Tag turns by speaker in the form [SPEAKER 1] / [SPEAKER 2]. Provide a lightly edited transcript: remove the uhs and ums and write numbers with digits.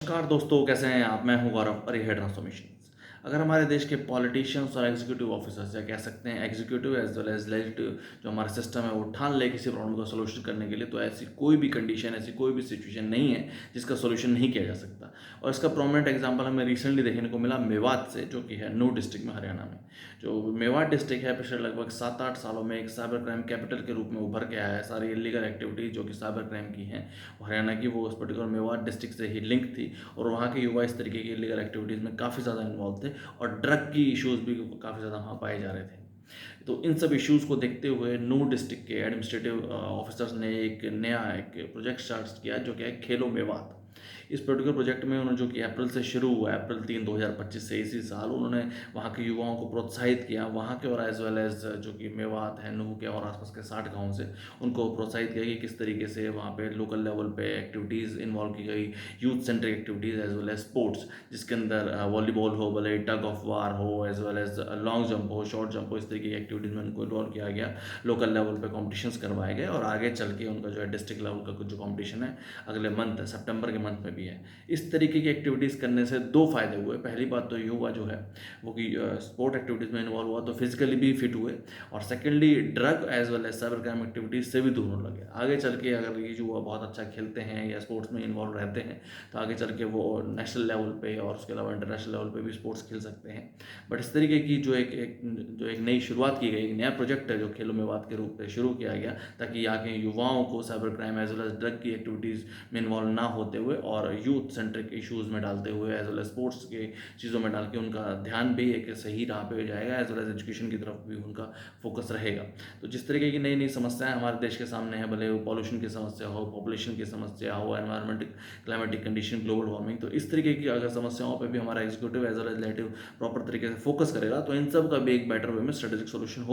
[SPEAKER 1] नमस्कार दोस्तों, कैसे हैं आप? मैं हूं गौरव और ये है ट्रांसफॉर्मेशंस। अगर हमारे देश के पॉलिटिशियंस और एग्जीक्यूटिव ऑफिसर्स या कह सकते हैं executive as well as legislative जो हमारा सिस्टम है वो ठान ले किसी प्रॉब्लम का सोल्यूशन करने के लिए, तो ऐसी कोई भी कंडीशन, ऐसी कोई भी सिचुएशन नहीं है जिसका सोल्यूशन नहीं किया जा सकता। और इसका प्रोमिनेंट एग्जाम्पल हमें रिसेंटली देखने को मिला मेवात से, जो कि है नूह डिस्ट्रिक्ट में, हरियाणा में। जो मेवात डिस्ट्रिक्ट है पिछले लगभग 7-8 सालों में एक साइबर क्राइम कैपिटल के रूप में उभर के आया है। सारी इलीगल एक्टिविटीज़ जो कि साइबर क्राइम की हैं हरियाणा की, वो उस पर्टिकुलर मेवात डिस्ट्रिक्ट से ही लिंक थी। और वहाँ के युवा इस तरीके की इलीगल एक्टिविटीज़ में काफ़ी ज़्यादा इन्वॉल्व थे और ड्रग की इश्यूज़ भी काफ़ी ज़्यादा वहाँ पाए जा रहे थे। तो इन सब इश्यूज़ को देखते हुए नूह डिस्ट्रिक्ट के एडमिनिस्ट्रेटिव ऑफिसर्स ने एक प्रोजेक्ट स्टार्ट किया, जो कि है खेलो मेवात। इस पर्टिकुलर प्रोजेक्ट में उन्होंने, जो कि अप्रैल से शुरू हुआ, अप्रैल 3 2025 से इसी साल, उन्होंने वहाँ के युवाओं को प्रोत्साहित किया। वहाँ के और एज वेल एज जो कि मेवात है, नूह के और आसपास के 60 गाँव से उनको प्रोत्साहित किया कि किस तरीके से वहाँ पे लोकल लेवल पे एक्टिविटीज़ इन्वॉल्व की गई, youth centric activities as well as sports, जिसके अंदर वॉलीबॉल हो, भले टग ऑफ वार हो, as well as long jump हो, शॉर्ट जंप हो, इस तरीके की एक्टिविटीज़ में उनको इन्वॉल्व किया गया। लोकल लेवल पे कॉम्पिटिशन्स करवाए गए और आगे चल के उनका जो है डिस्ट्रिक्ट लेवल का जो कॉम्पिटिशन है अगले मंथ, सितंबर के मंथ में भी है। इस तरीके की एक्टिविटीज़ करने से दो फायदे हुए। पहली बात तो युवा जो है वो कि स्पोर्ट एक्टिविटीज़ में इन्वॉल्व हुआ तो फिजिकली भी फिट हुए, और secondly drug as well as cyber crime activities से भी दूर होने लगे। आगे चल के अगर ये युवा बहुत अच्छा खेलते हैं या स्पोर्ट्स में इन्वॉल्व रहते हैं तो आगे चल के वो नेशनल लेवल पे और उसके अलावा इंटरनेशनल लेवल पे भी स्पोर्ट्स खेल सकते हैं। बट इस तरीके की जो एक नई शुरुआत की गई, एक नया प्रोजेक्ट है जो खेलो मेवात के रूप में शुरू किया गया, ताकि यहाँ के युवाओं को cyber crime as well as drug की एक्टिविटीज़ में इन्वॉल्व ना होते हुए और यूथ सेंट्रिक इश्यूज़ में डालते हुए एज वेल एज स्पोर्ट्स के चीज़ों में डाल के उनका ध्यान भी एक सही राह पे जाएगा, एज वेल एज एजुकेशन की तरफ भी उनका फोकस रहेगा। तो जिस तरीके की नई नई समस्याएं हमारे देश के सामने है, भले वो पॉल्यूशन की समस्या हो, पॉपुलेशन की समस्या हो, environmentic climatic condition, global warming, तो इस तरीके की अगर समस्याओं पर भी हमारा executive as well as legislative proper तरीके से फोकस करेगा तो इन सब का भी एक बेटर वे में स्ट्रेटेजिक सोल्यूशन हो